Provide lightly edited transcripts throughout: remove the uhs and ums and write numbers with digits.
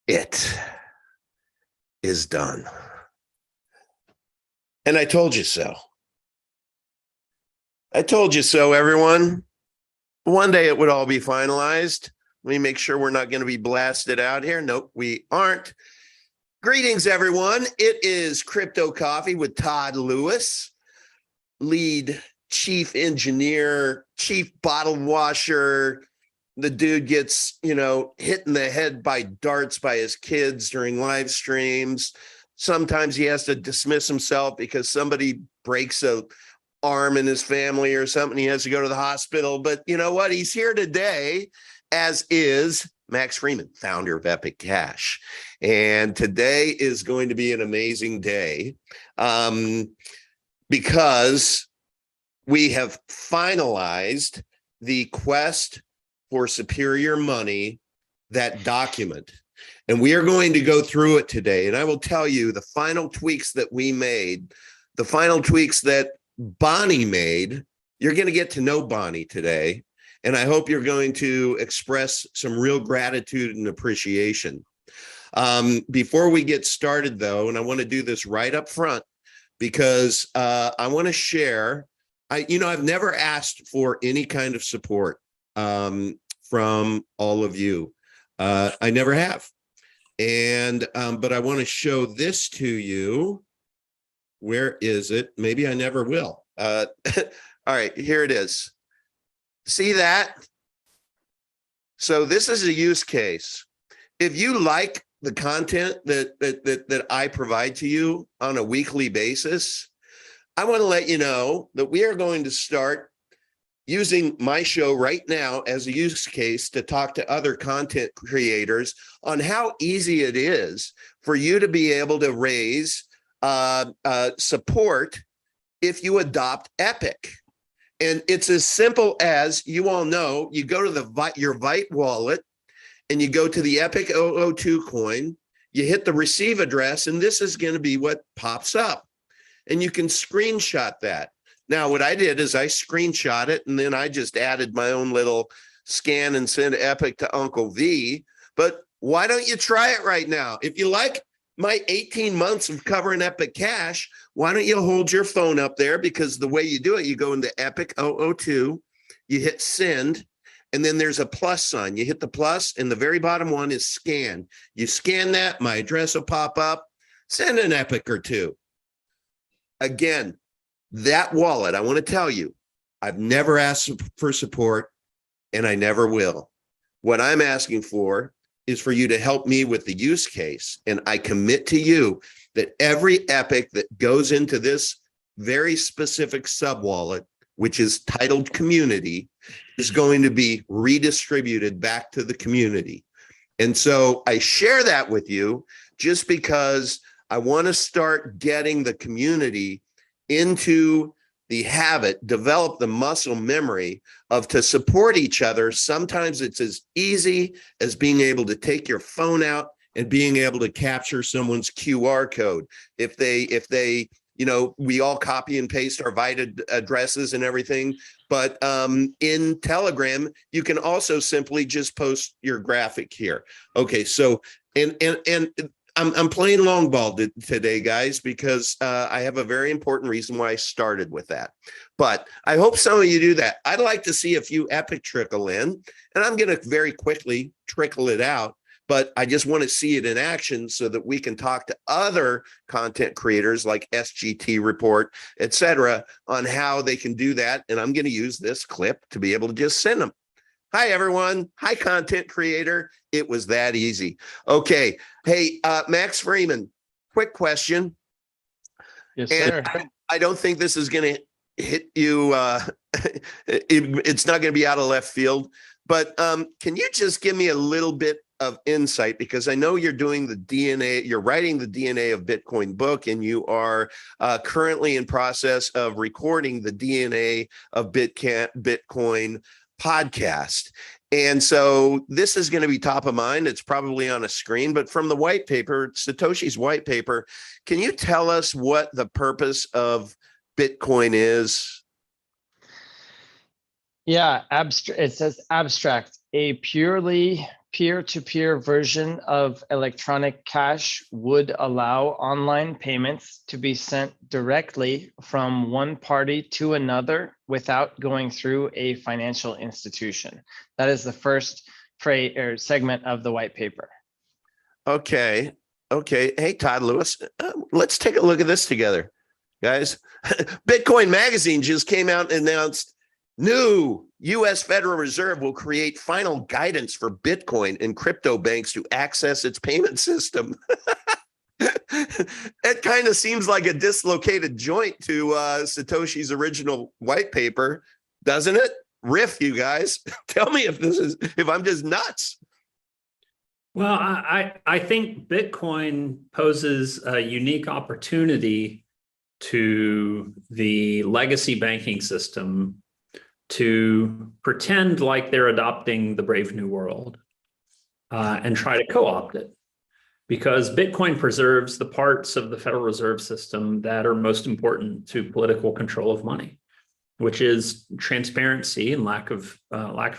It is done. And I told you so. I told you so, everyone. One day it would all be finalized. Let me make sure we're not going to be blasted out here. Nope, we aren't. Greetings, everyone. It is Crypto Coffee with Todd Lewis, lead chief engineer, chief bottle washer. The dude gets, hit in the head by darts by his kids during live streams. Sometimes he has to dismiss himself because somebody breaks a arm in his family or something. He has to go to the hospital. But you know what? He's here today, as is Max Freeman, founder of Epic Cash. And today is going to be an amazing day because we have finalized the quest for superior money, that document. And we are going to go through it today. And I will tell you the final tweaks that we made, the final tweaks that Bonnie made. You're going to get to know Bonnie today. And I hope you're going to express some real gratitude and appreciation. Before we get started, though, and I want to do this right up front because I want to share, I've never asked for any kind of support from all of you. I never have. And but I want to show this to you. Where is it? Maybe I never will. All right, here it is. See that? So this is a use case. If you like the content that I provide to you on a weekly basis, I want to let you know that we are going to start using my show right now as a use case to talk to other content creators on how easy it is for you to be able to raise support if you adopt Epic. And it's as simple as, you all know, you go to your Vite wallet and you go to the Epic 002 coin, you hit the receive address, and this is going to be what pops up. And you can screenshot that. Now, what I did is I screenshot it, and then I just added my own little scan and send Epic to Uncle V. But why don't you try it right now? If you like my 18 months of covering Epic Cash, why don't you hold your phone up there? Because the way you do it, you go into Epic 002, you hit send, and then there's a plus sign. You hit the plus, and the very bottom one is scan. You scan that, my address will pop up. Send an Epic or two. Again, that wallet, I want to tell you, I've never asked for support, and I never will. What I'm asking for is for you to help me with the use case. And I commit to you that every Epic that goes into this very specific sub-wallet, which is titled community, is going to be redistributed back to the community. And so I share that with you just because I want to start getting the community into the habit, develop the muscle memory of to support each other. Sometimes it's as easy as being able to take your phone out and being able to capture someone's QR code. If they, we all copy and paste our Vite addresses and everything, but in Telegram, you can also simply just post your graphic here. Okay, so and I'm playing long ball today, guys, because I have a very important reason why I started with that. But I hope some of you do that. I'd like to see a few Epic trickle in, and I'm going to very quickly trickle it out. But I just want to see it in action so that we can talk to other content creators like SGT Report, etc., on how they can do that. And I'm going to use this clip to be able to just send them. Hi, everyone. Hi, content creator. It was that easy. Okay. Hey, Max Freeman, quick question. Yes, sir. And I don't think this is going to hit you. It's not going to be out of left field. But can you just give me a little bit of insight? Because I know you're doing the DNA, you're writing the DNA of Bitcoin book, and you are currently in process of recording the DNA of Bitcoin podcast. And so this is going to be top of mind. It's probably on a screen, but from the white paper, Satoshi's white paper, can you tell us what the purpose of Bitcoin is? Yeah, it says abstract, a purely peer-to-peer version of electronic cash would allow online payments to be sent directly from one party to another without going through a financial institution. That is the first phrase or segment of the white paper. Okay. Hey, Todd Lewis, let's take a look at this together, guys. Bitcoin Magazine just came out and announced new U.S. Federal Reserve will create final guidance for Bitcoin and crypto banks to access its payment system. It kind of seems like a dislocated joint to Satoshi's original white paper, doesn't it? Riff, you guys. Tell me if I'm just nuts. Well, I think Bitcoin poses a unique opportunity to the legacy banking system to pretend like they're adopting the Brave New World and try to co-opt it. Because Bitcoin preserves the parts of the Federal Reserve System that are most important to political control of money, which is transparency and lack of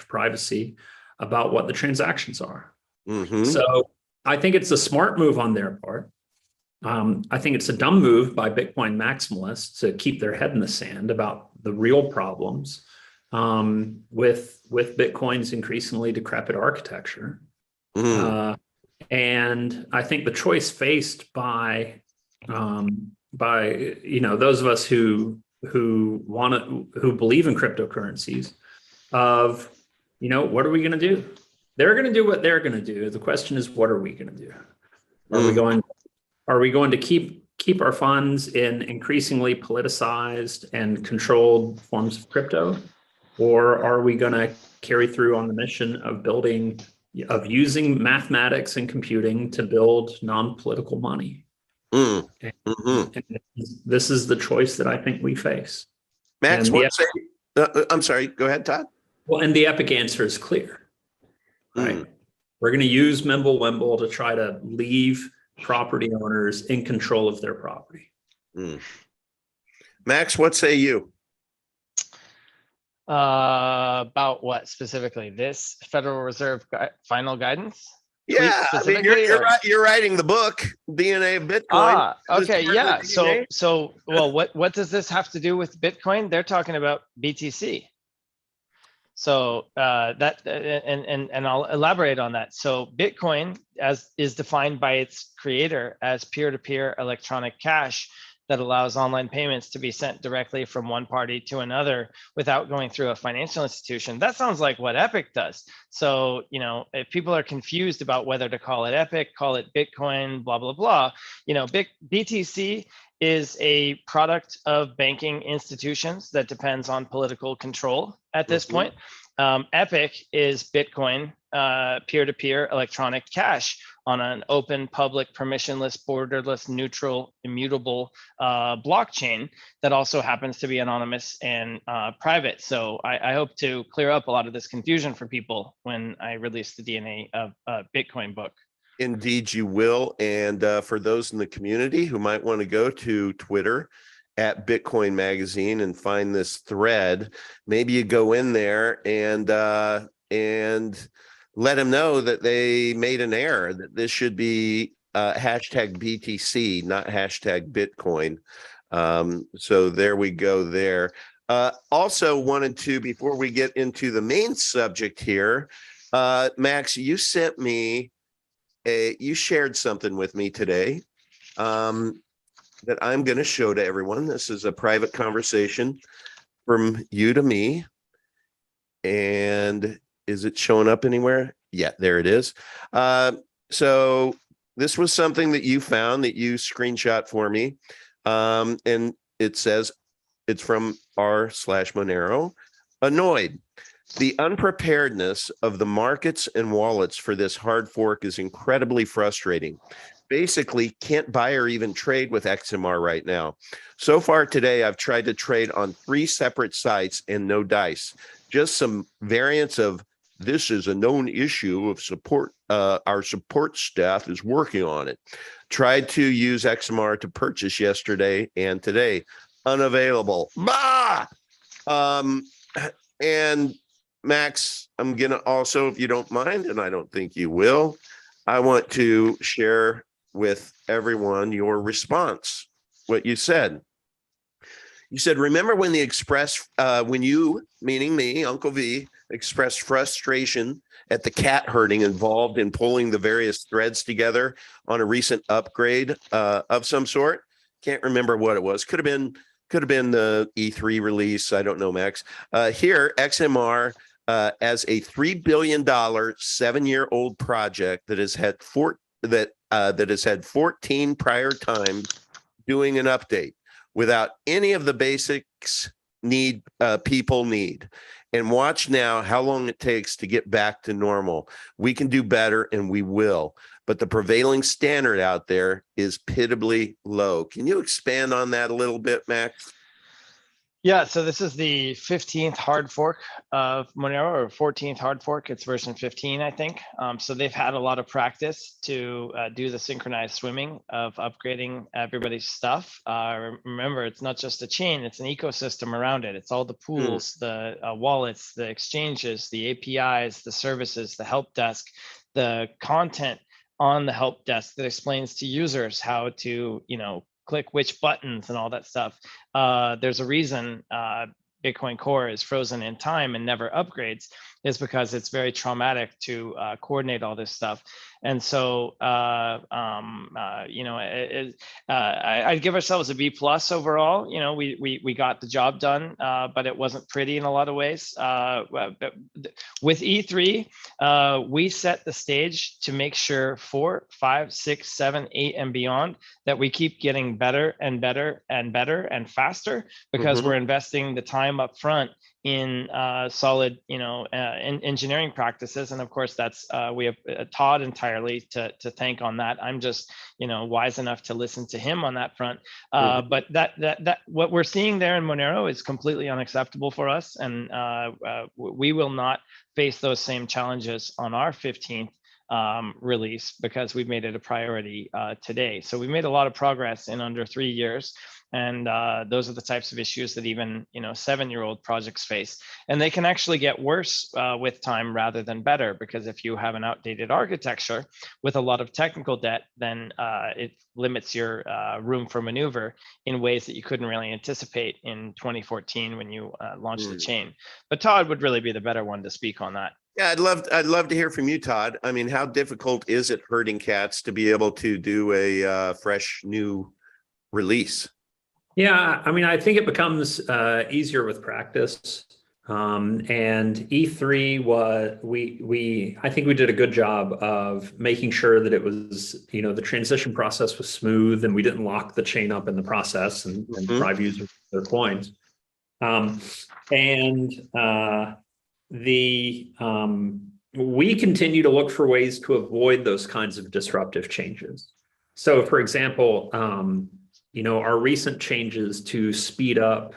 privacy about what the transactions are. Mm-hmm. So I think it's a smart move on their part. I think it's a dumb move by Bitcoin maximalists to keep their head in the sand about the real problems with Bitcoin's increasingly decrepit architecture. And I think the choice faced by those of us who believe in cryptocurrencies of, what are we going to do? They're going to do what they're going to do. The question is, what are we going to do? Are we going to keep our funds in increasingly politicized and controlled forms of crypto? Or are we going to carry through on the mission of using mathematics and computing to build non-political money? And this is the choice that I think we face. Max, I'm sorry, go ahead, Todd. Well, and the epic answer is clear. Right. We're going to use Mimblewimble to try to leave property owners in control of their property. Max, what say you? About what specifically? This Federal Reserve final guidance? Yeah, I mean, you're writing the book, DNA of Bitcoin. Okay, yeah. So, well, what does this have to do with Bitcoin? They're talking about BTC. So and I'll elaborate on that. So Bitcoin is defined by its creator as peer-to-peer electronic cash that allows online payments to be sent directly from one party to another without going through a financial institution. That sounds like what Epic does. So, if people are confused about whether to call it Epic, call it Bitcoin, blah, blah, blah, BTC is a product of banking institutions that depends on political control at this point. Epic is Bitcoin, peer-to-peer electronic cash on an open, public, permissionless, borderless, neutral, immutable blockchain that also happens to be anonymous and private. So I hope to clear up a lot of this confusion for people when I release the DNA of Bitcoin book. Indeed, you will. And for those in the community who might want to go to Twitter at Bitcoin Magazine and find this thread, maybe you go in there and let them know that they made an error, that this should be hashtag BTC, not hashtag Bitcoin. So there we go there. Also wanted to, before we get into the main subject here, Max, you sent me you shared something with me today that I'm going to show to everyone. This is a private conversation from you to me. And is it showing up anywhere? Yeah, there it is. So this was something that you found, that you screenshot for me. And it says, it's from r/Monero. Annoyed. The unpreparedness of the markets and wallets for this hard fork is incredibly frustrating. Basically, can't buy or even trade with XMR right now. So far today, I've tried to trade on 3 separate sites and no dice. Just some variants of this is a known issue of support. Our support staff is working on it. Tried to use XMR to purchase yesterday and today. Unavailable. Bah! And Max, I'm gonna also, if you don't mind, and I don't think you will, I want to share with everyone your response, what you said. You said, remember when when you, meaning me, Uncle V, expressed frustration at the cat herding involved in pulling the various threads together on a recent upgrade of some sort? Can't remember what it was. Could have been the E3 release. I don't know, Max. Here, XMR, as a $3 billion 7-year-old project that has had 14 prior times doing an update without any of the basics people need. And watch now how long it takes to get back to normal. We can do better, and we will. But the prevailing standard out there is pitiably low. Can you expand on that a little bit, Max? Yeah, so this is the 15th hard fork of Monero, or 14th hard fork. It's version 15, I think. So they've had a lot of practice to do the synchronized swimming of upgrading everybody's stuff. Remember, it's not just a chain, it's an ecosystem around it. It's all the pools, the wallets, the exchanges, the APIs, the services, the help desk, the content on the help desk that explains to users how to, click which buttons and all that stuff. There's a reason Bitcoin Core is frozen in time and never upgrades, is because it's very traumatic to coordinate all this stuff. And so, I'd give ourselves a B+ overall. We got the job done, but it wasn't pretty in a lot of ways. With E3, we set the stage to make sure 4, 5, 6, 7, 8, and beyond that we keep getting better and better and better and faster, because we're investing the time up front in solid, engineering practices. And of course, that's we have Todd entirely to thank on that. I'm just, wise enough to listen to him on that front. But that what we're seeing there in Monero is completely unacceptable for us, and we will not face those same challenges on our 15th release, because we've made it a priority today. So we made a lot of progress in under 3 years. And those are the types of issues that even 7-year-old projects face, and they can actually get worse with time rather than better, because if you have an outdated architecture with a lot of technical debt, then it limits your room for maneuver in ways that you couldn't really anticipate in 2014 when you launched the chain. But Todd would really be the better one to speak on that. Yeah, I'd love to hear from you, Todd. I mean, how difficult is it herding cats to be able to do a fresh new release? Yeah, I mean, I think it becomes easier with practice. And E3 I think we did a good job of making sure that it was, the transition process was smooth, and we didn't lock the chain up in the process and deprive users of their coins. We continue to look for ways to avoid those kinds of disruptive changes. So, for example, our recent changes to speed up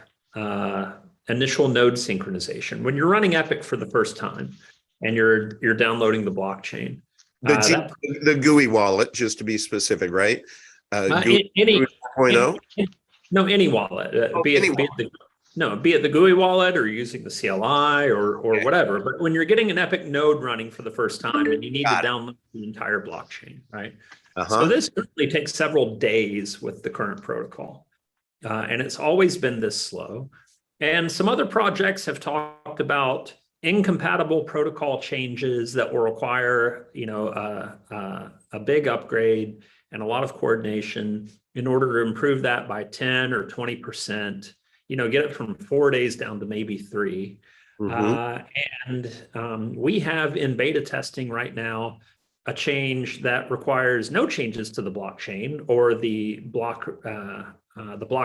initial node synchronization. When you're running Epic for the first time and you're downloading the blockchain, the GUI wallet, just to be specific, right? Any 2.0? No, any wallet, be it the GUI wallet or using the CLI or whatever. But when you're getting an Epic node running for the first time and you need to download the entire blockchain, right? So this currently takes several days with the current protocol, and it's always been this slow. And some other projects have talked about incompatible protocol changes that will require, a big upgrade and a lot of coordination in order to improve that by 10 or 20%. Get it from 4 days down to maybe 3. And we have in beta testing right now a change that requires no changes to the blockchain or the block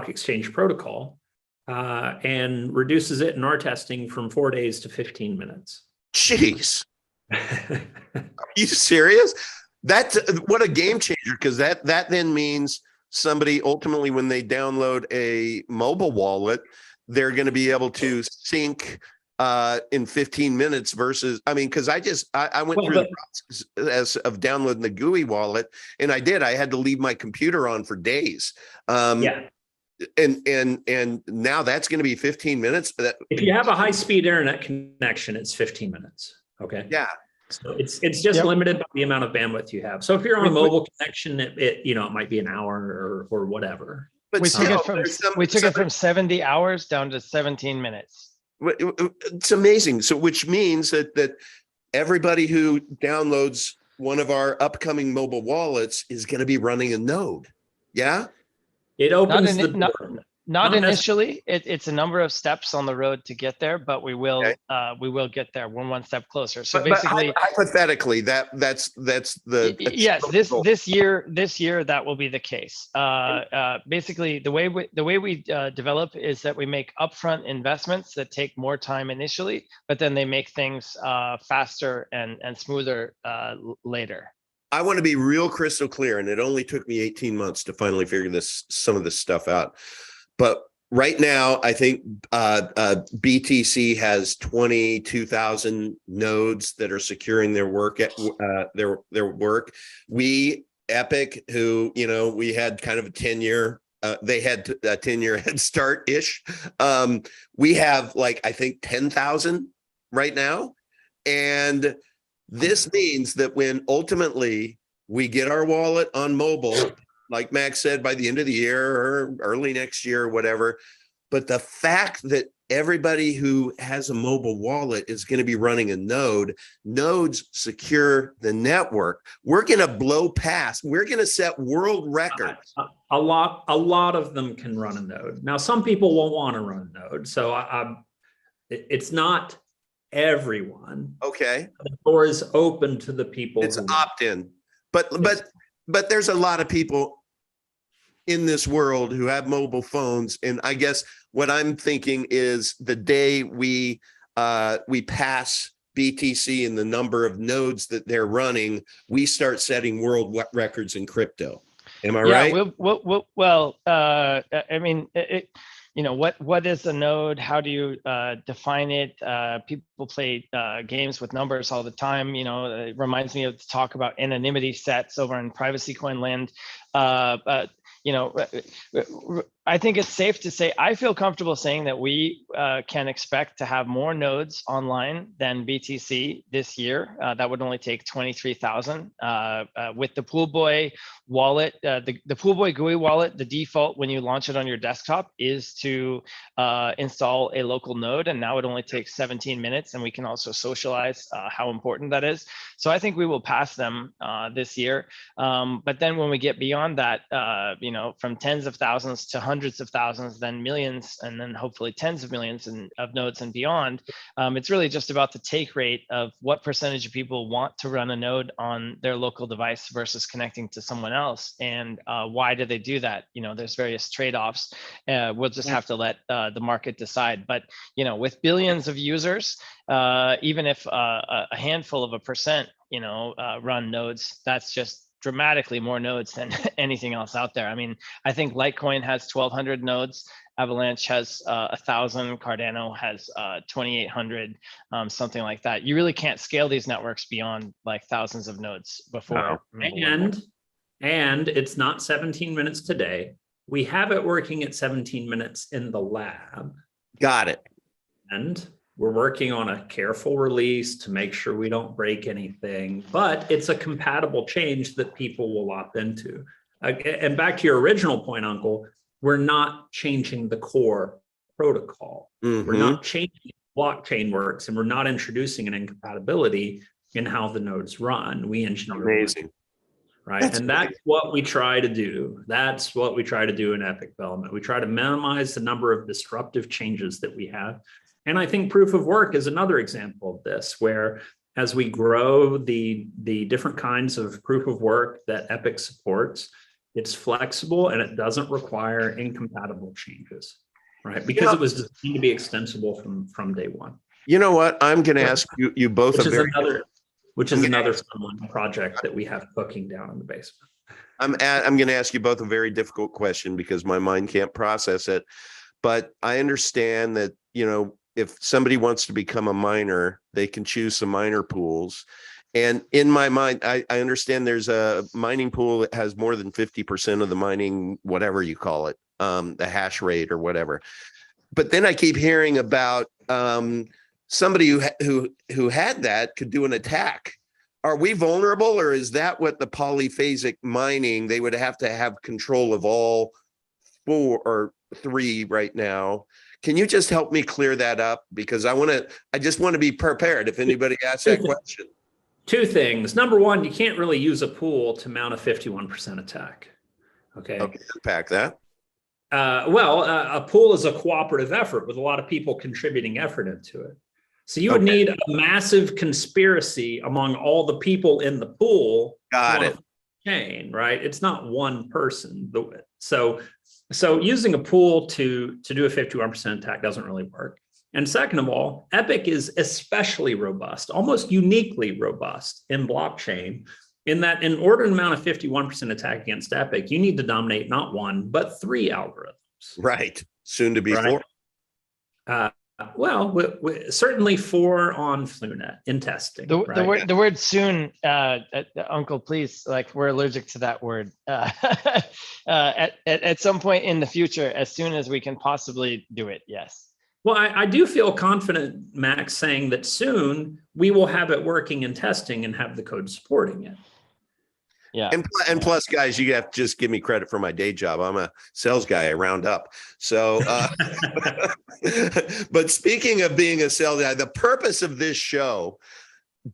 exchange protocol, and reduces it in our testing from 4 days to 15 minutes. Jeez. Are you serious? That's what a game changer, because that then means somebody ultimately, when they download a mobile wallet, they're going to be able to sync in 15 minutes versus, because I went through the process of downloading the GUI wallet, and I had to leave my computer on for days. And now that's going to be 15 minutes. If you have a high-speed internet connection, it's 15 minutes. Okay. Yeah. So it's just limited by the amount of bandwidth you have. So if you're on a mobile connection, it might be an hour or whatever. But we still, took it from 70 hours down to 17 minutes. It's amazing. So which means that everybody who downloads one of our upcoming mobile wallets is going to be running a node. Yeah. It opens the door. Not initially. It's a number of steps on the road to get there, but we will get there. We're one step closer. So basically, hypothetically, that's the yes. This year that will be the case. Basically, the way we develop is that we make upfront investments that take more time initially, but then they make things faster and smoother later. I want to be real crystal clear, and it only took me 18 months to finally figure some of this stuff out. But right now, I think BTC has 22,000 nodes that are securing their work at their work. We Epic, who we had kind of a 10-year, they had a 10-year head start ish. We have I think 10,000 right now, and this means that when ultimately we get our wallet on mobile, like Max said, by the end of the year or early next year or whatever, but the fact that everybody who has a mobile wallet is going to be running a node, nodes secure the network. We're going to blow past. We're going to set world records. A lot of them can run a node. Now, some people won't want to run a node, so it's not everyone. Okay. The door is open to the people. It's opt-in, but there's a lot of people in this world who have mobile phones, and I guess what I'm thinking is the day we pass BTC and the number of nodes that they're running, we start setting world records in crypto. Am I right? Well, I mean, what is a node? How do you define it? People play games with numbers all the time. It reminds me of the talk about anonymity sets over in privacy coin land. I think it's safe to say, I feel comfortable saying that we can expect to have more nodes online than BTC this year. That would only take 23,000. With the Poolboy wallet, the Poolboy GUI wallet, the default when you launch it on your desktop is to install a local node, and now it only takes 17 minutes, and we can also socialize how important that is. So I think we will pass them this year. But then when we get beyond that, from tens of thousands to hundreds of thousands, then millions, and then hopefully tens of millions of nodes and beyond, it's really just about the take rate of what percentage of people want to run a node on their local device versus connecting to someone else, and why do they do that? There's various trade-offs. We'll just have to let the market decide. But with billions of users, even if a handful of a percent run nodes, that's just dramatically more nodes than anything else out there. I mean, I think Litecoin has 1,200 nodes, Avalanche has 1,000, Cardano has 2,800, something like that. You really can't scale these networks beyond thousands of nodes before. And it's not 17 minutes today. We have it working at 17 minutes in the lab. Got it. And we're working on a careful release to make sure we don't break anything, but it's a compatible change that people will opt into. And back to your original point, Uncle, we're not changing the core protocol. Mm-hmm. We're not changing how blockchain works, and we're not introducing an incompatibility in how the nodes run. We engineer. Amazing. Right. That's what we try to do. That's what we try to do in Epic development. We try to minimize the number of disruptive changes that we have. And I think proof of work is another example of this, where as we grow the different kinds of proof of work that Epic supports, it's flexible and it doesn't require incompatible changes, right? Because it was designed to be extensible from day one. You know what? I'm going to ask you both which is another fun project that we have cooking down in the basement. I'm going to ask you both a very difficult question because my mind can't process it. But I understand that, if somebody wants to become a miner, they can choose some miner pools. And in my mind, I understand there's a mining pool that has more than 50% of the mining, whatever you call it, the hash rate or whatever. But then I keep hearing about somebody who had that could do an attack. Are we vulnerable, or is that what the polyphasic mining, they would have to have control of all 4 or 3 right now? Can you just help me clear that up? Because I just want to be prepared if anybody asks that question. 2 things. Number one, you can't really use a pool to mount a 51% attack. Okay. Unpack that. A pool is a cooperative effort with a lot of people contributing effort into it. So you would need a massive conspiracy among all the people in the pool. Got it. Chain, right? It's not one person. So using a pool to do a 51% attack doesn't really work. And second of all, Epic is especially robust, almost uniquely robust in blockchain, in that in order to mount a 51% attack against Epic, you need to dominate not 1, but 3 algorithms. Right. Soon to be 4. Certainly 4 on Flunet in testing. The word soon, Uncle, please, like, we're allergic to that word. At some point in the future, as soon as we can possibly do it, yes. Well, I do feel confident, Max, saying that soon we will have it working and testing and have the code supporting it. Yeah. And plus, guys, you have to just give me credit for my day job. I'm a sales guy. I round up. So, but speaking of being a sales guy, the purpose of this show,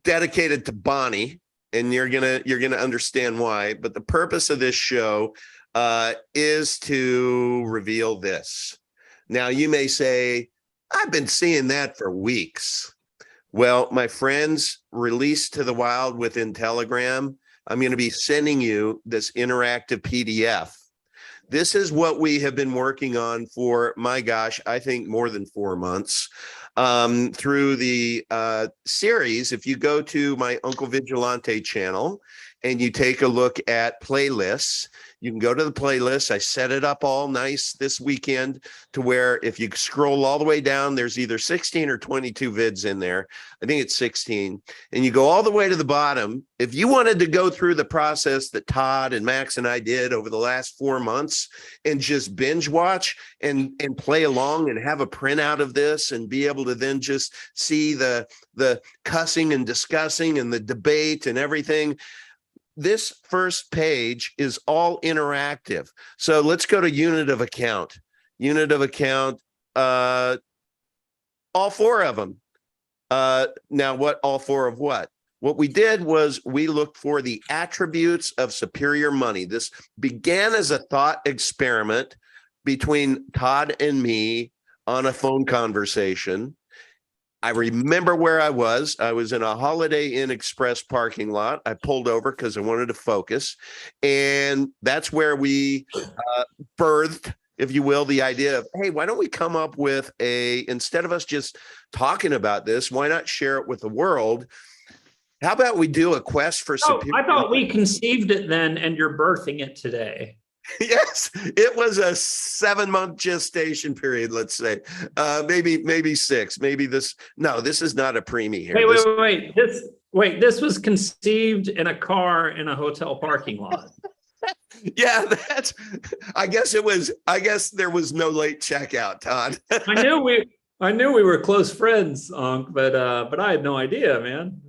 dedicated to Bonnie, and you're gonna understand why. But the purpose of this show is to reveal this. Now, you may say, I've been seeing that for weeks. Well, my friends, released to the wild within Telegram, I'm going to be sending you this interactive PDF. This is what we have been working on for, my gosh, I think more than 4 months. Through the series, if you go to my Uncle Vigilante channel and you take a look at playlists, you can go to the playlist. I set it up all nice this weekend to where if you scroll all the way down, there's either 16 or 22 vids in there. I think it's 16. And you go all the way to the bottom. If you wanted to go through the process that Todd and Max and I did over the last 4 months and just binge watch and play along and have a printout of this and be able to then just see the cussing and discussing and the debate and everything, this first page is all interactive. So let's go to unit of account. Unit of account, all 4 of them. Now, what all 4 of what? What we did was we looked for the attributes of superior money. This began as a thought experiment between Todd and me on a phone conversation. I remember where I was. I was in a Holiday Inn Express parking lot. I pulled over because I wanted to focus. And that's where we birthed, if you will, the idea of, hey, why don't we come up with instead of us just talking about this, why not share it with the world? How about we do a quest for superior? I thought we conceived it then, and you're birthing it today. Yes, it was a 7-month gestation period, let's say. Maybe 6. Maybe this. No, this is not a preemie here. This was conceived in a car in a hotel parking lot. Yeah, I guess there was no late checkout, Todd. I knew we were close friends, but I had no idea, man.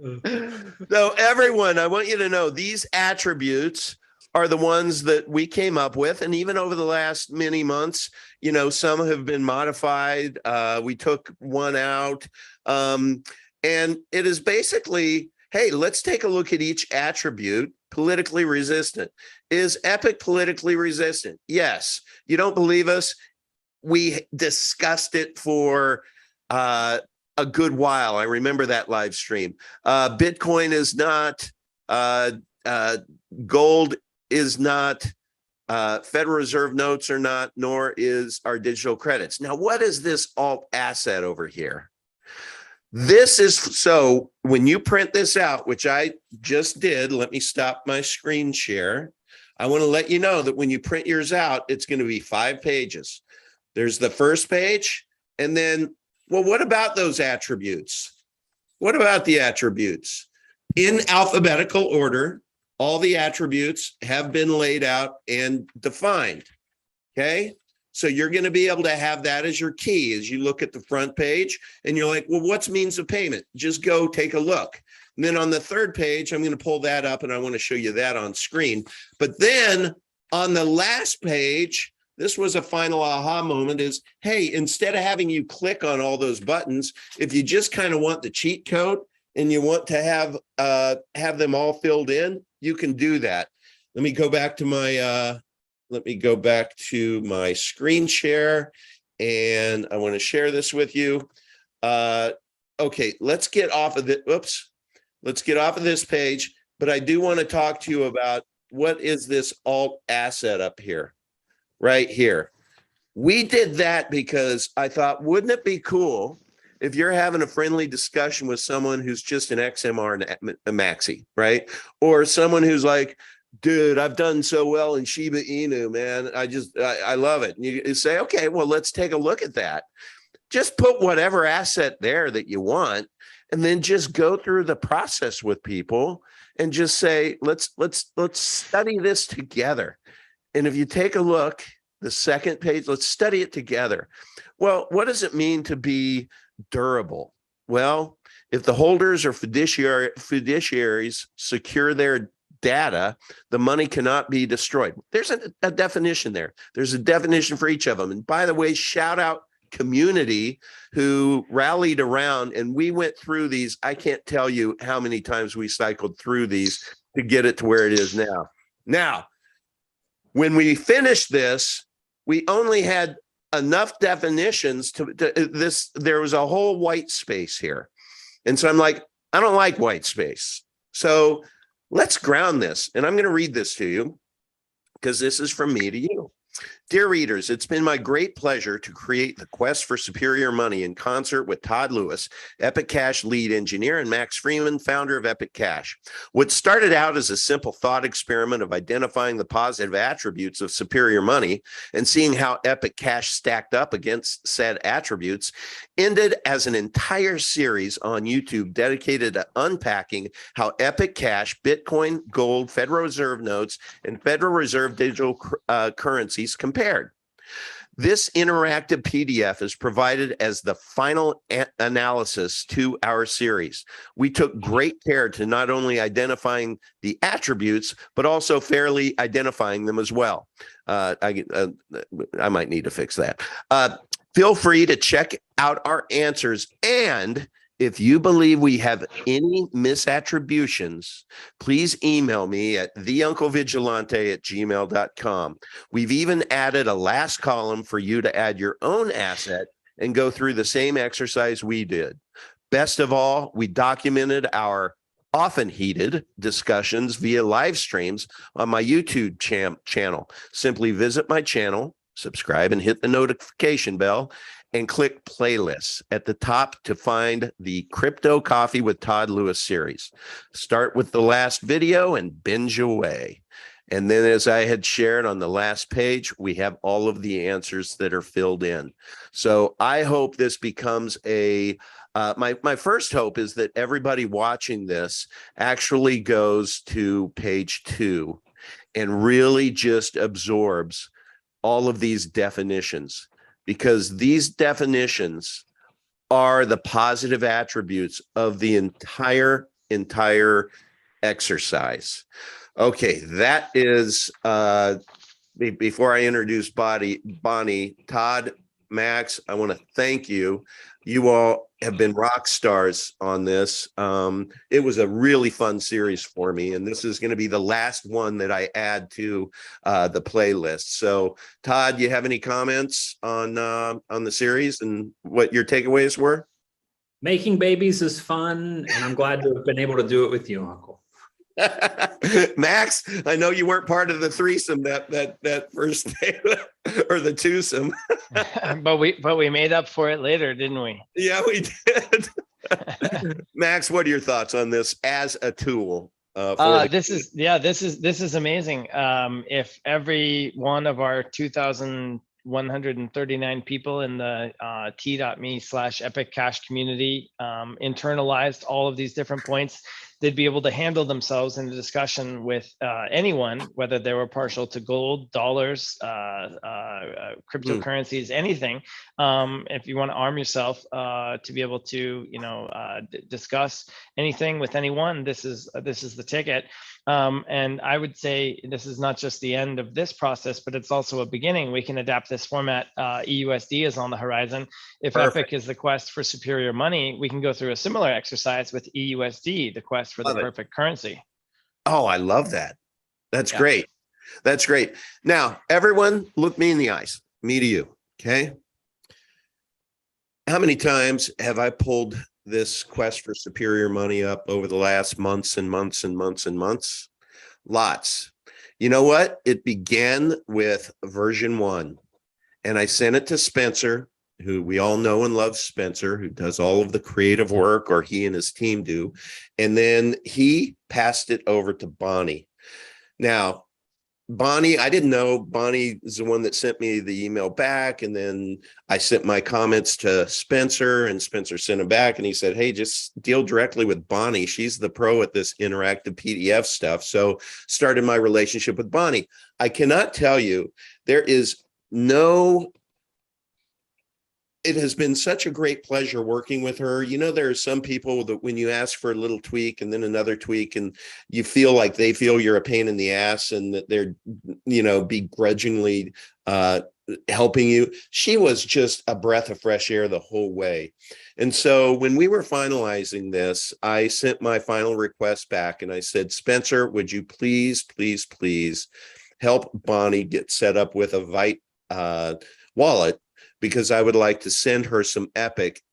So everyone, I want you to know these attributes are the ones that we came up with. And even over the last many months, some have been modified. We took one out. And it is basically, hey, let's take a look at each attribute. Politically resistant. Is Epic politically resistant? Yes. You don't believe us? We discussed it for a good while. I remember that live stream. Bitcoin is not, gold is not, Federal Reserve notes are not, nor is our digital credits. Now, what is this alt asset over here? This is, so when you print this out, which I just did, let me stop my screen share. I want to let you know that when you print yours out, it's going to be 5 pages. There's the first page, and then, well, what about those attributes? What about the attributes? in alphabetical order. All the attributes have been laid out and defined. Okay. So you're going to be able to have that as your key as you look at the front page and you're like, well, what's means of payment? Just go take a look. And then on the third page, I'm going to pull that up and I want to show you that on screen. But then on the last page, this was a final aha moment is, hey, instead of having you click on all those buttons, if you just kind of want the cheat code and you want to have them all filled in, you can do that. Let me go back to my screen share, and I want to share this with you. Okay, let's get off of it. Oops, let's get off of this page. But I do want to talk to you about what is this alt asset up here, right here. We did that because I thought, wouldn't it be cool if you're having a friendly discussion with someone who's just an XMR maxi, right? Or someone who's like, dude, I've done so well in Shiba Inu, man. I love it. And you say, okay, well, let's take a look at that. Just put whatever asset there that you want, and then just go through the process with people and just say, let's study this together. And if you take a look, the second page, let's study it together. Well, what does it mean to be durable? Well, if the holders or fiduciaries secure their data, the money cannot be destroyed. There's a definition there. There's a definition for each of them. And by the way, shout out community who rallied around, and we went through these. I can't tell you how many times we cycled through these to get it to where it is now. Now, when we finished this, we only had enough definitions to this. There was a whole white space here. And so I'm like, I don't like white space. So let's ground this. And I'm going to read this to you because this is from me to you. Dear readers, it's been my great pleasure to create the Quest for Superior Money in concert with Todd Lewis, Epic Cash lead engineer, and Max Freeman, founder of Epic Cash. What started out as a simple thought experiment of identifying the positive attributes of superior money and seeing how Epic Cash stacked up against said attributes ended as an entire series on YouTube dedicated to unpacking how Epic Cash, Bitcoin, gold, Federal Reserve notes, and Federal Reserve digital currencies compared. This interactive PDF is provided as the final analysis to our series. We took great care to not only identifying the attributes, but also fairly identifying them as well. I might need to fix that. Feel free to check out our answers, and if you believe we have any misattributions, please email me at theunclevigilante@gmail.com. We've even added a last column for you to add your own asset and go through the same exercise we did. Best of all, we documented our often heated discussions via live streams on my YouTube channel. Simply visit my channel, subscribe, and hit the notification bell, and click playlists at the top to find the Crypto Coffee with Todd Lewis series. Start with the last video and binge away. And then, as I had shared on the last page, we have all of the answers that are filled in. So I hope this becomes a my first hope is that everybody watching this actually goes to page 2 and really just absorbs all of these definitions, because these definitions are the positive attributes of the entire exercise. Okay, that is, before I introduce Bonnie, Todd, Max, I want to thank you. You all have been rock stars on this. It was a really fun series for me, and this is going to be the last one that I add to the playlist. So, Todd, you have any comments on the series and what your takeaways were? Making babies is fun, and I'm glad to have been able to do it with you, Uncle. Max, I know you weren't part of the threesome that first day or the twosome. but we made up for it later, didn't we? Yeah, we did. Max, what are your thoughts on this as a tool? This is amazing. If every one of our 2,139 people in the t.me/Epic Cash community internalized all of these different points, they'd be able to handle themselves in a discussion with anyone, whether they were partial to gold, dollars, cryptocurrencies, anything. If you want to arm yourself to be able to, discuss anything with anyone, this is the ticket. And I would say this is not just the end of this process, but it's also a beginning. We can adapt this format. EUSD is on the horizon. If Epic is the quest for superior money, we can go through a similar exercise with EUSD, the quest for the perfect currency. Oh, I love that. That's great. That's great. Now, everyone, look me in the eyes, me to you. Okay. How many times have I pulled this quest for superior money up over the last months and months and months and months? Lots. You know what? It began with version 1, and I sent it to Spencer, who we all know and love, Spencer, who does all of the creative work, or he and his team do. And then he passed it over to Bonnie. Now, Bonnie, I didn't know Bonnie is the one that sent me the email back. And then I sent my comments to Spencer, and Spencer sent them back. And he said, hey, just deal directly with Bonnie. She's the pro at this interactive PDF stuff. So started my relationship with Bonnie. I cannot tell you, there is no... It has been such a great pleasure working with her. You know, there are some people that when you ask for a little tweak and then another tweak, and you feel like they feel you're a pain in the ass and that they're, begrudgingly helping you. She was just a breath of fresh air the whole way. And so when we were finalizing this, I sent my final request back and I said, Spencer, would you please, please, please help Bonnie get set up with a Vite wallet? Because I would like to send her some Epic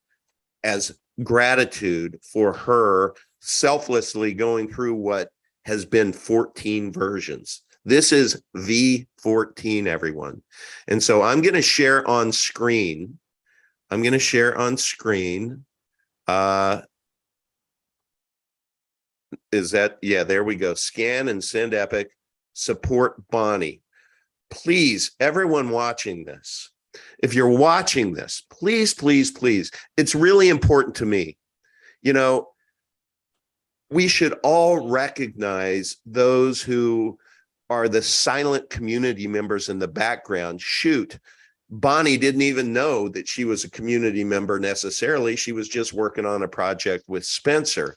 as gratitude for her selflessly going through what has been 14 versions. This is V14, everyone. And so I'm going to share on screen. Is that, yeah, there we go. Scan and send Epic, support Bonnie. Please, everyone watching this, if you're watching this, please, please, please, it's really important to me. We should all recognize those who are the silent community members in the background. Shoot, Bonnie didn't even know that she was a community member necessarily. She was just working on a project with Spencer.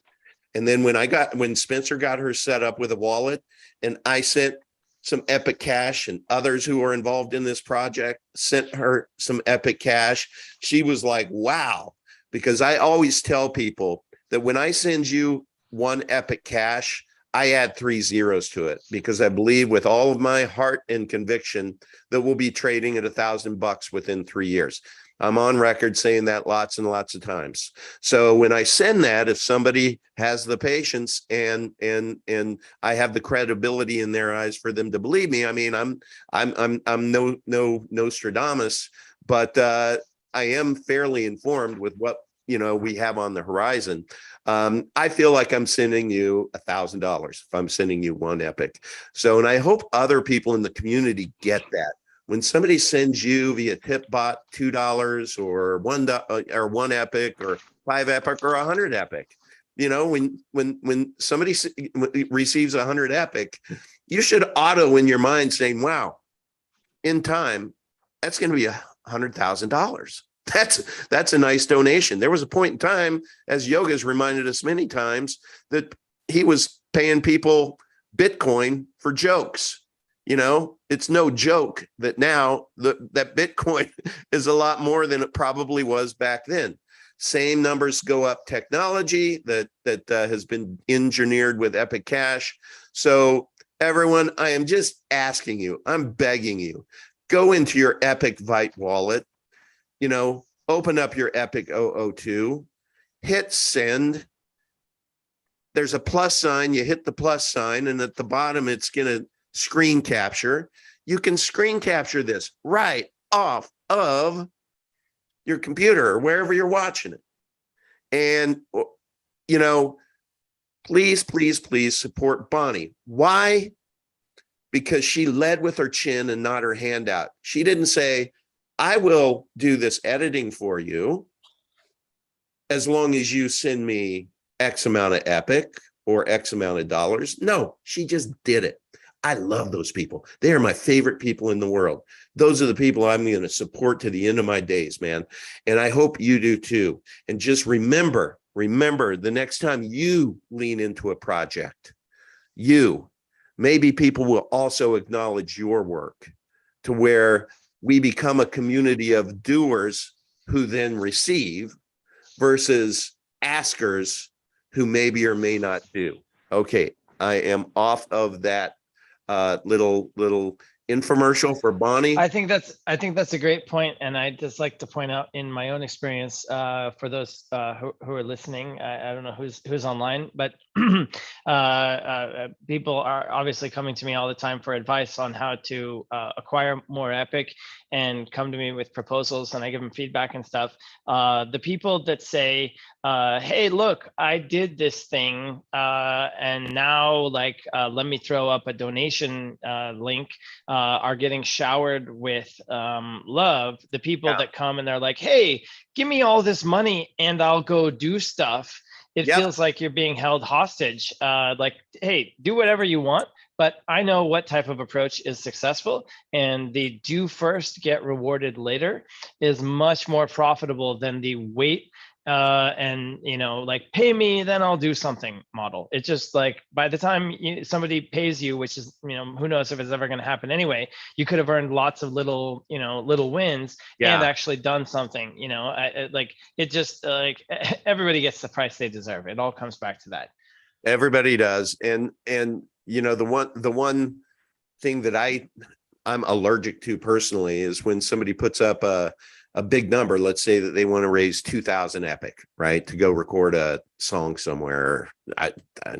And then when Spencer got her set up with a wallet, and I sent some Epic Cash, and others who are involved in this project sent her some Epic Cash, she was like, wow. Because I always tell people that when I send you one Epic Cash, I add 3 zeros to it, because I believe with all of my heart and conviction that we'll be trading at $1,000 within 3 years. I'm on record saying that lots and lots of times. So when I send that, if somebody has the patience and I have the credibility in their eyes for them to believe me, I mean, I'm no Nostradamus, but I am fairly informed with what we have on the horizon. I feel like I'm sending you $1,000 if I'm sending you one Epic. So, and I hope other people in the community get that. When somebody sends you via TipBot $2 or one Epic or 5 Epic or 100 Epic, when somebody receives 100 Epic, you should auto in your mind saying, wow, in time, that's going to be $100,000. That's a nice donation. There was a point in time, as Yoga's reminded us many times, that he was paying people Bitcoin for jokes. It's no joke that now that Bitcoin is a lot more than it probably was back then. Same numbers go up technology that has been engineered with Epic Cash. So everyone, I am just asking you, I'm begging you, go into your Epic Vite wallet, open up your Epic 002, hit send. There's a plus sign, you hit the plus sign, and at the bottom, it's going to screen capture. You can screen capture this right off of your computer or wherever you're watching it. And, please, please, please support Bonnie. Why? Because she led with her chin and not her hand out. She didn't say, I will do this editing for you as long as you send me X amount of Epic or X amount of dollars. No, she just did it. I love those people. They are my favorite people in the world. Those are the people I'm going to support to the end of my days, man. And I hope you do too. And just remember the next time you lean into a project, maybe people will also acknowledge your work, to where we become a community of doers who then receive versus askers who maybe or may not do. Okay, I am off of that little infomercial for Bonnie. I think that's a great point, and I just like to point out in my own experience, for those who are listening, I don't know who's online, but people are obviously coming to me all the time for advice on how to acquire more Epic, and come to me with proposals, and I give them feedback and stuff. The people that say, hey, look, I did this thing, and now let me throw up a donation link, are getting showered with love. The people that come and they're like, hey, give me all this money and I'll go do stuff. It feels like you're being held hostage. Like, hey, do whatever you want, but I know what type of approach is successful, and the do first, get rewarded later is much more profitable than the wait and like, pay me, then I'll do something model. It's just like, by the time somebody pays you, which is, who knows if it's ever going to happen anyway, you could have earned lots of little wins and actually done something. It just like, everybody gets the price they deserve. It all comes back to that. Everybody does. And the one thing that I'm allergic to personally is when somebody puts up a big number. Let's say that they want to raise 2,000 Epic, right, to go record a song somewhere,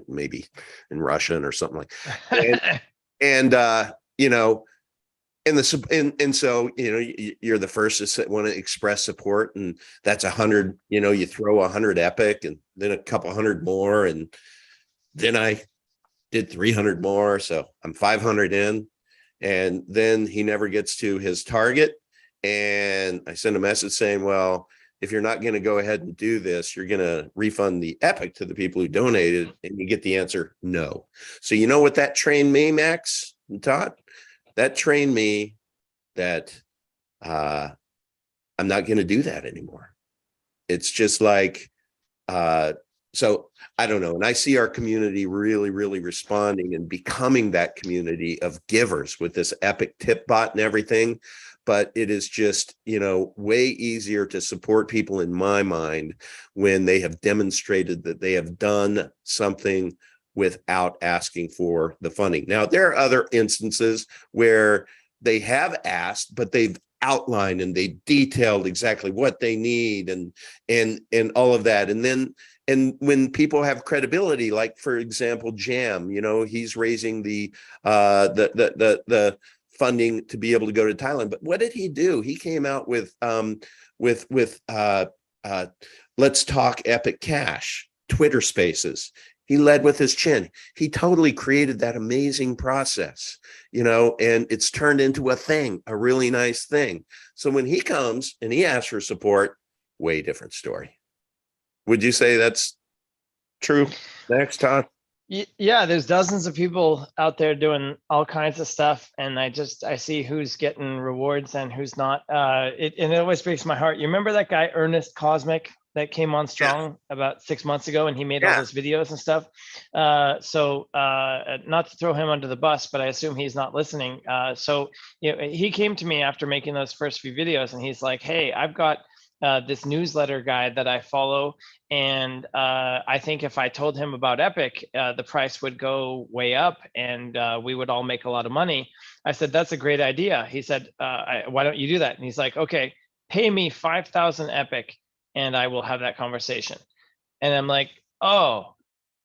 maybe in Russian or something like that. And so you're the first to want to express support, and that's 100. You throw 100 Epic, and then a couple hundred more, and then I did 300 more, so I'm 500 in, and then he never gets to his target. And I send a message saying, well, if you're not going to go ahead and do this, you're going to refund the Epic to the people who donated. And you get the answer, no. So you know what that trained me, Max and Todd? That trained me that I'm not going to do that anymore. It's just like, so I don't know. And I see our community really, really responding and becoming that community of givers with this Epic tip bot and everything. But it is just, way easier to support people in my mind when they have demonstrated that they have done something without asking for the funding. Now, there are other instances where they have asked, but they've outlined and they detailed exactly what they need and all of that. And when people have credibility, like, for example, Jam, he's raising the funding to be able to go to Thailand. But what did he do? He came out with Let's Talk Epic Cash, Twitter Spaces. He led with his chin. He totally created that amazing process, and it's turned into a thing, a really nice thing. So when he comes and he asks for support, way different story. Would you say that's true? Next, Todd? Yeah, there's dozens of people out there doing all kinds of stuff, and I see who's getting rewards and who's not. It always breaks my heart. You remember that guy Ernest Cosmic that came on strong about 6 months ago, and he made all those videos and stuff. So not to throw him under the bus, but I assume he's not listening. So he came to me after making those first few videos, and he's like, "Hey, I've got this newsletter guy that I follow, and I think if I told him about Epic, the price would go way up, and we would all make a lot of money." I said, "That's a great idea." He said, "Why don't you do that?" And he's like, "Okay, pay me 5,000 Epic, and I will have that conversation." And I'm like, "Oh,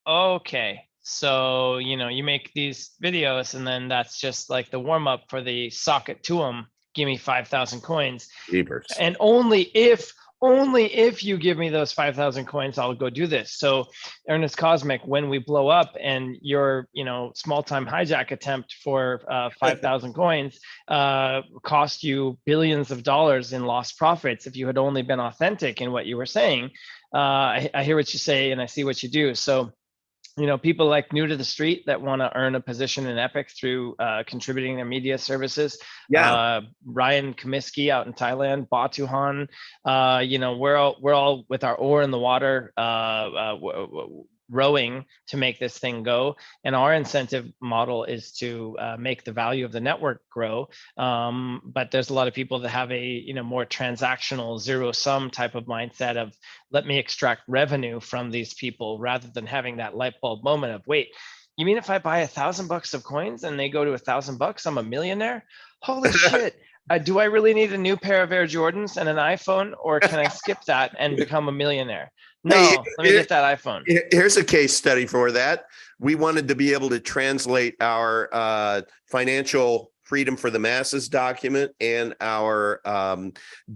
okay." So, you make these videos, and then that's just like the warm up for the socket to them. Give me 5,000 coins. Jeepers. And only if you give me those 5,000 coins, I'll go do this. So Ernest Cosmic, when we blow up and your, small time hijack attempt for 5,000 coins cost you billions of dollars in lost profits, if you had only been authentic in what you were saying, I hear what you say and I see what you do. So people like new to the street that want to earn a position in Epic through contributing their media services. Yeah. Ryan Comiskey out in Thailand, Batuhan, we're all with our oar in the water, rowing to make this thing go. And our incentive model is to make the value of the network grow. But there's a lot of people that have a more transactional zero sum type of mindset of, let me extract revenue from these people, rather than having that light bulb moment of, wait, you mean if I buy $1,000 of coins and they go to $1,000, I'm a millionaire? Holy shit. Do I really need a new pair of Air Jordans and an iPhone, or can I skip that and become a millionaire? No, let me get that iPhone. Here's a case study for that. We wanted to be able to translate our financial freedom for the masses document and our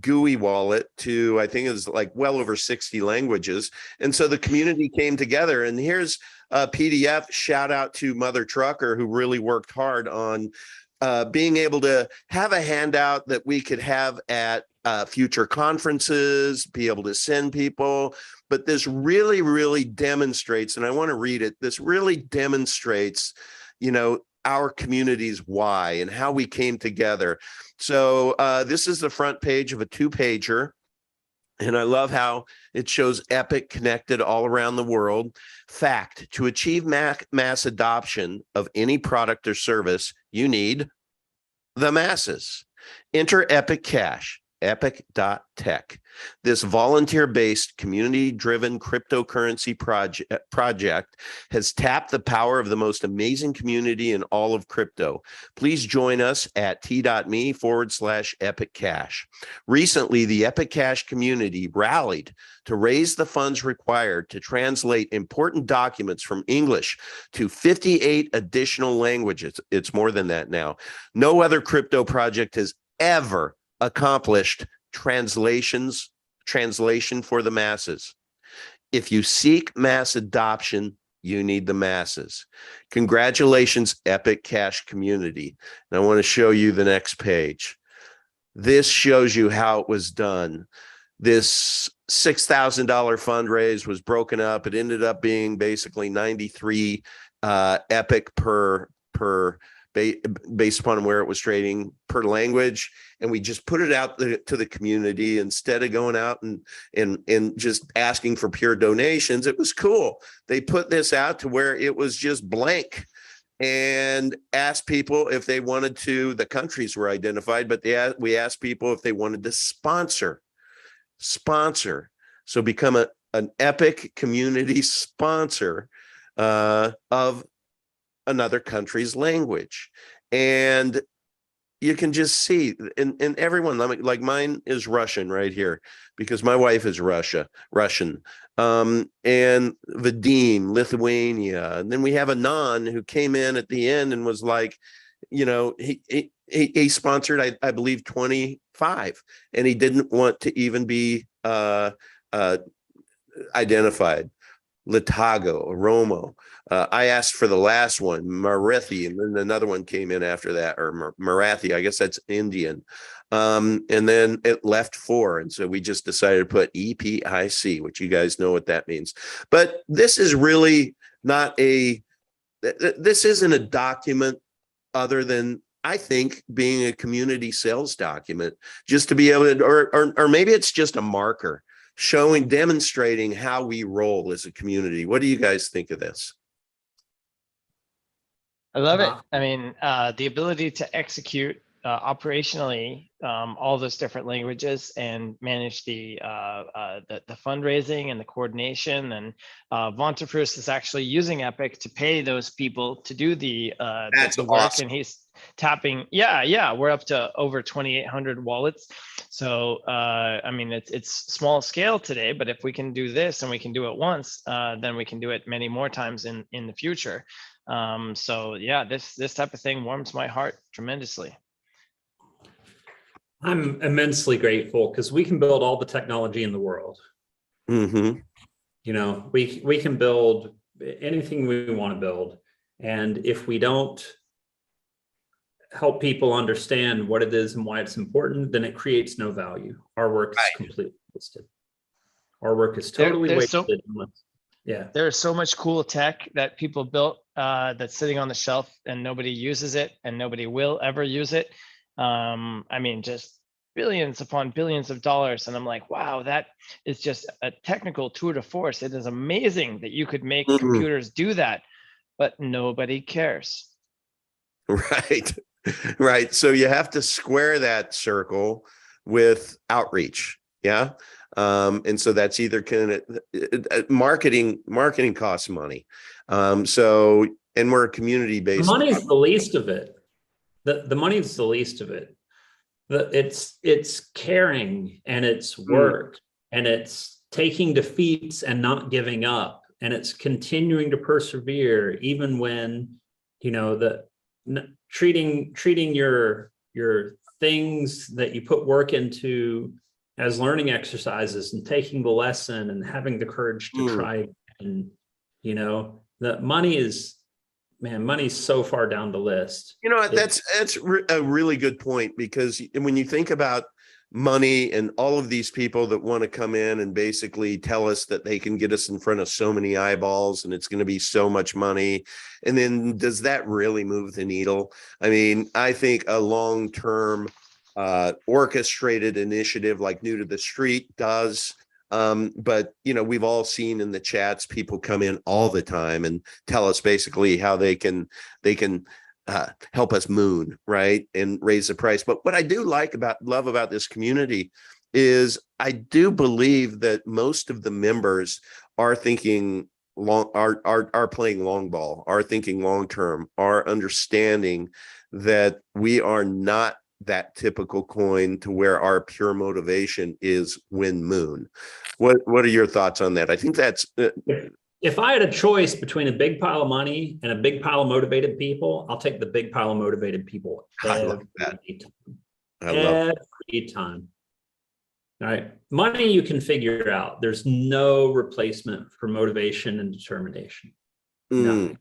GUI wallet to, I think it was like well over 60 languages. And so the community came together, and here's a PDF. Shout out to Mother Trucker, who really worked hard on being able to have a handout that we could have at future conferences, be able to send people. But this really, really demonstrates, and I want to read it, this really demonstrates, our community's why and how we came together. So this is the front page of a 2-pager. And I love how it shows Epic connected all around the world. Fact: to achieve mass adoption of any product or service, you need the masses. Enter Epic Cash, epic.tech. This volunteer-based, community-driven cryptocurrency project has tapped the power of the most amazing community in all of crypto. Please join us at t.me/Epic Cash. Recently, the Epic Cash community rallied to raise the funds required to translate important documents from English to 58 additional languages. It's more than that now. No other crypto project has ever accomplished translation for the masses. If you seek mass adoption, you need the masses. Congratulations, Epic Cash community. And I want to show you the next page. This shows you how it was done. This $6,000 fundraise was broken up. It ended up being basically 93 Epic per based upon where it was trading per language. And we just put it out to the community instead of going out and just asking for pure donations. It was cool. They put this out to where it was just blank and asked people if they wanted to. The countries were identified, but we asked people if they wanted to sponsor. So become an Epic community sponsor of another country's language. And you can just see, and everyone, like mine is Russian right here, because my wife is Russian. And Vadim, Lithuania. And then we have Anon, who came in at the end and was like, he sponsored, I believe, 25, and he didn't want to even be identified. Latago, Romo. I asked for the last one, Marathi, and then another one came in after that, or Marathi, I guess that's Indian. And then it left 4. And so we just decided to put EPIC, which you guys know what that means. But this is really not this isn't a document other than, I think, being a community sales document, just to be able to, or maybe it's just a marker demonstrating how we roll as a community. What do you guys think of this? I love it. I mean, the ability to execute operationally all those different languages and manage the fundraising and the coordination. And Vonterprus is actually using Epic to pay those people to do the work, awesome. and he's tapping. Yeah, we're up to over 2,800 wallets. So I mean, it's small scale today, but if we can do this and we can do it once, then we can do it many more times in the future. So yeah, this type of thing warms my heart tremendously. I'm immensely grateful because we can build all the technology in the world. Mm-hmm. We can build anything we want to build. And if we don't help people understand what it is and why it's important, then it creates no value. Our work is completely wasted. Our work is totally wasted. Yeah. There's so much cool tech that people built that's sitting on the shelf and nobody uses it and nobody will ever use it. I mean, just billions upon billions of dollars. And I'm like, wow, that is just a technical tour de force. It is amazing that you could make computers do that, but nobody cares. Right. Right. So you have to square that circle with outreach. Yeah. And so that's either marketing costs money. So, and we're a community-based. Money's the least of it. The money's the least of it. It's caring, and it's work, and it's taking defeats and not giving up, and it's continuing to persevere even when, you know, treating your things that you put work into as learning exercises, and taking the lesson and having the courage to try. And, you know, the money is, man, money's so far down the list. You know, that's a really good point, because when you think about money and all of these people that want to come in and basically tell us that they can get us in front of so many eyeballs and it's going to be so much money, and then does that really move the needle? I mean, I think a long-term orchestrated initiative like New to the Street does. But, you know, we've all seen in the chats, people come in all the time and tell us basically how they can help us moon, right, and raise the price. But what I do love about this community is I do believe that most of the members are thinking are playing long ball, are thinking long term, are understanding that we are not that typical coin to where our pure motivation is win moon. What are your thoughts on that? I think that's if I had a choice between a big pile of money and a big pile of motivated people, I'll take the big pile of motivated people. I love that. Every time. All right. Money you can figure out. There's no replacement for motivation and determination. Nothing.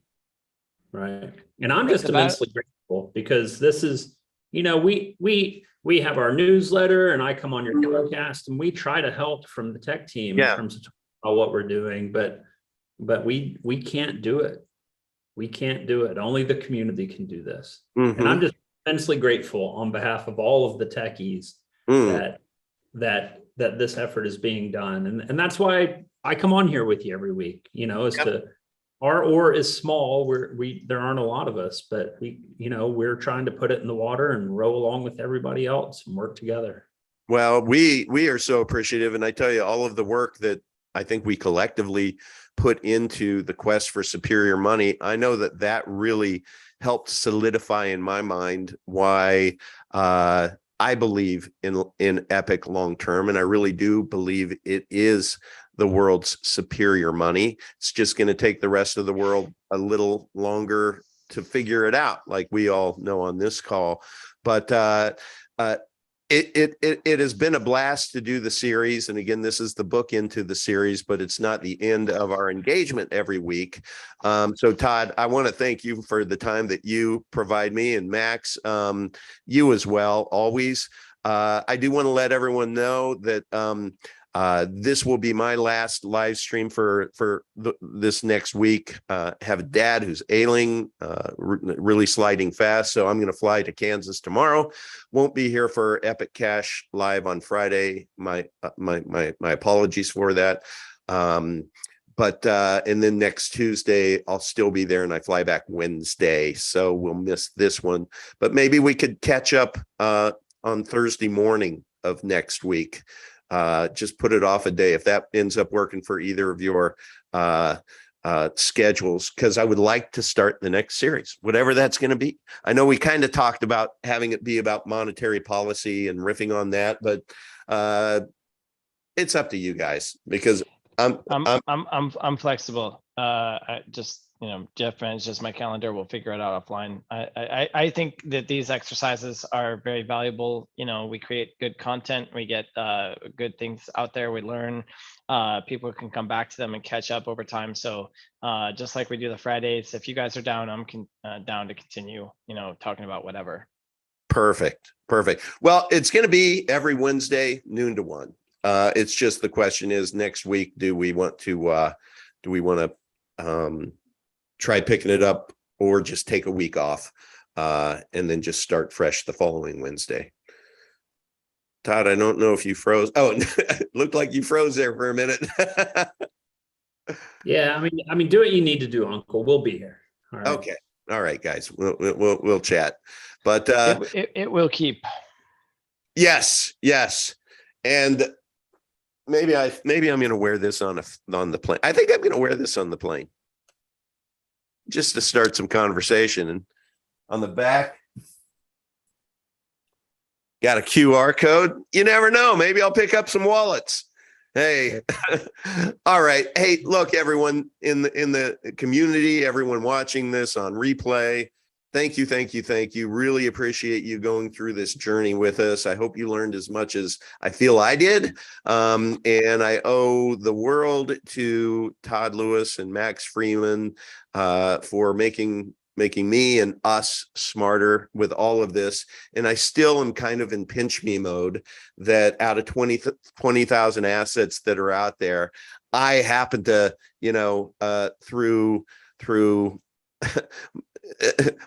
Right. And I'm just immensely grateful, because this is, you know, we have our newsletter, and I come on your podcast, and we try to help from the tech team in terms of what we're doing, but we can't do it. We can't do it. Only the community can do this. And I'm just immensely grateful on behalf of all of the techies that this effort is being done. And that's why I come on here with you every week, you know, our oar is small. There aren't a lot of us, but we're trying to put it in the water and row along with everybody else and work together. Well, we are so appreciative. And I tell you, all of the work that I think we collectively put into the quest for superior money, I know that really helped solidify in my mind why I believe in Epic long term. And I really do believe it is the world's superior money. It's just going to take the rest of the world a little longer to figure it out, like we all know on this call. But it has been a blast to do the series. And again, this is the book into the series, but it's not the end of our engagement every week. So Todd, I want to thank you for the time that you provide me, and Max, you as well, always. I do want to let everyone know that this will be my last live stream for this next week. Have a dad who's ailing, really sliding fast, so I'm going to fly to Kansas tomorrow. Won't be here for Epic Cash Live on Friday. My apologies for that. But and then next Tuesday I'll still be there, and I fly back Wednesday, so we'll miss this one. But maybe we could catch up on Thursday morning of next week. Just put it off a day if that ends up working for either of your schedules, because I would like to start the next series, whatever that's going to be. I know we kind of talked about having it be about monetary policy and riffing on that, but it's up to you guys, because I'm flexible. I just, Jeff manages my calendar. We'll figure it out offline. I think that these exercises are very valuable. We create good content. We get good things out there. We learn. People can come back to them and catch up over time. So just like we do the Fridays, if you guys are down, I'm down to continue, talking about whatever. Perfect. Well, it's going to be every Wednesday, noon to 1. It's just the question is, next week, do we want to do we want to try picking it up or just take a week off and then just start fresh the following Wednesday? Todd, I don't know if you froze. Oh, it looked like you froze there for a minute. Yeah, I mean, do what you need to do, Uncle. We'll be here. All right. Okay. All right, guys. We'll chat. But it will keep. yes. And maybe I'm going to wear this on the plane. I think I'm going to wear this on the plane just to start some conversation. And on the back, got a QR code. You never know. Maybe I'll pick up some wallets. Hey, all right. Hey, look, everyone in the community, everyone watching this on replay. Thank you. Really appreciate you going through this journey with us. I hope you learned as much as I feel I did. And I owe the world to Todd Lewis and Max Freeman for making me and us smarter with all of this. And I still am kind of in pinch me mode that out of 20,000 assets that are out there, I happen to, through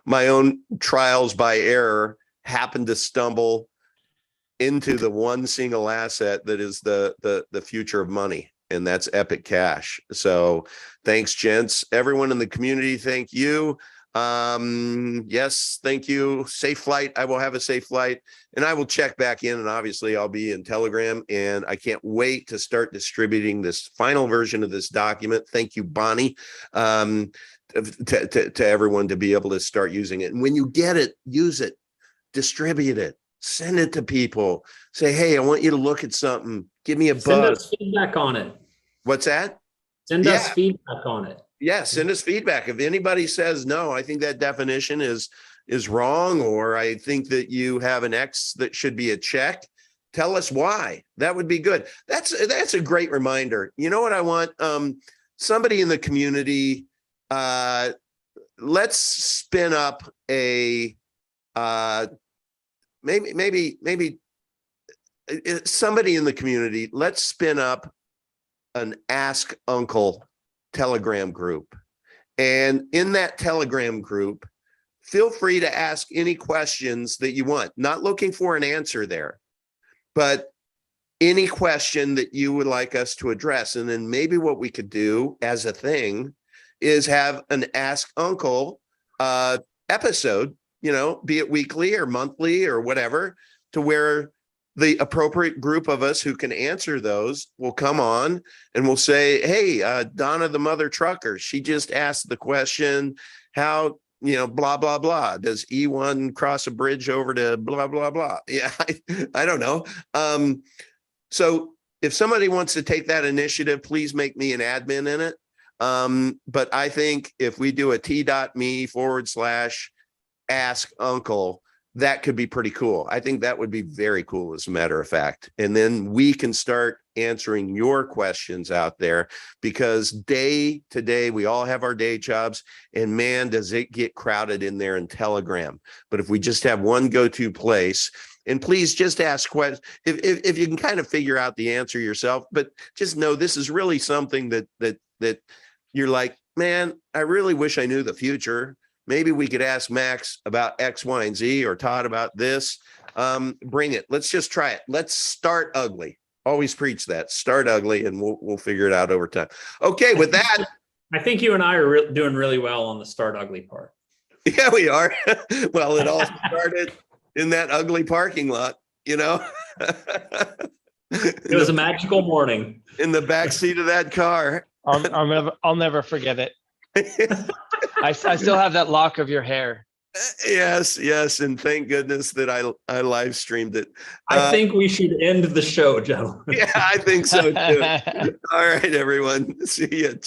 my own trials by error, happen to stumble into the one single asset that is the future of money. And that's Epic Cash. So thanks, gents. Everyone in the community, thank you. Yes, thank you. Safe flight. I will have a safe flight, and I will check back in, and obviously I'll be in Telegram, and I can't wait to start distributing this final version of this document. Thank you, Bonnie, to everyone to be able to start using it. And when you get it, use it, distribute it, send it to people. Say, hey, I want you to look at something. Give me a buzz. Send us feedback on it. What's that? Send us feedback on it. Yeah, send us feedback. If anybody says, no, I think that definition is wrong, or I think that you have an X that should be a check, tell us why. That would be good. That's a great reminder. You know what I want? Somebody in the community, let's spin up a maybe somebody in the community, let's spin up an Ask Uncle Telegram group. And in that Telegram group, feel free to ask any questions that you want. Not looking for an answer there, but any question that you would like us to address. And then maybe what we could do as a thing is have an Ask Uncle episode, be it weekly or monthly or whatever, to where the appropriate group of us who can answer those will come on and we'll say, hey, Donna, the mother trucker, she just asked the question, how, blah, blah, blah. Does E1 cross a bridge over to blah, blah, blah? Yeah, I don't know. So if somebody wants to take that initiative, please make me an admin in it. But I think if we do a t.me/Ask Uncle, that could be pretty cool. I think that would be very cool, as a matter of fact. And then we can start answering your questions out there, because day to day, we all have our day jobs, and man, does it get crowded in there in Telegram. But if we just have one go-to place, and please just ask questions, if you can kind of figure out the answer yourself, but just know this is really something that you're like, man, I really wish I knew the future. Maybe we could ask Max about X, Y, and Z, or Todd about this. Bring it. Let's just try it. Let's start ugly. Always preach that. Start ugly, and we'll figure it out over time. Okay, with that. I think you and I are doing really well on the start ugly part. Yeah, we are. Well, it all started in that ugly parking lot, It was a magical morning. In the back seat of that car. I'll never forget it. I still have that lock of your hair. Yes, and thank goodness that I live streamed it. I think we should end the show, gentlemen. Yeah, I think so too. All right, everyone. See you.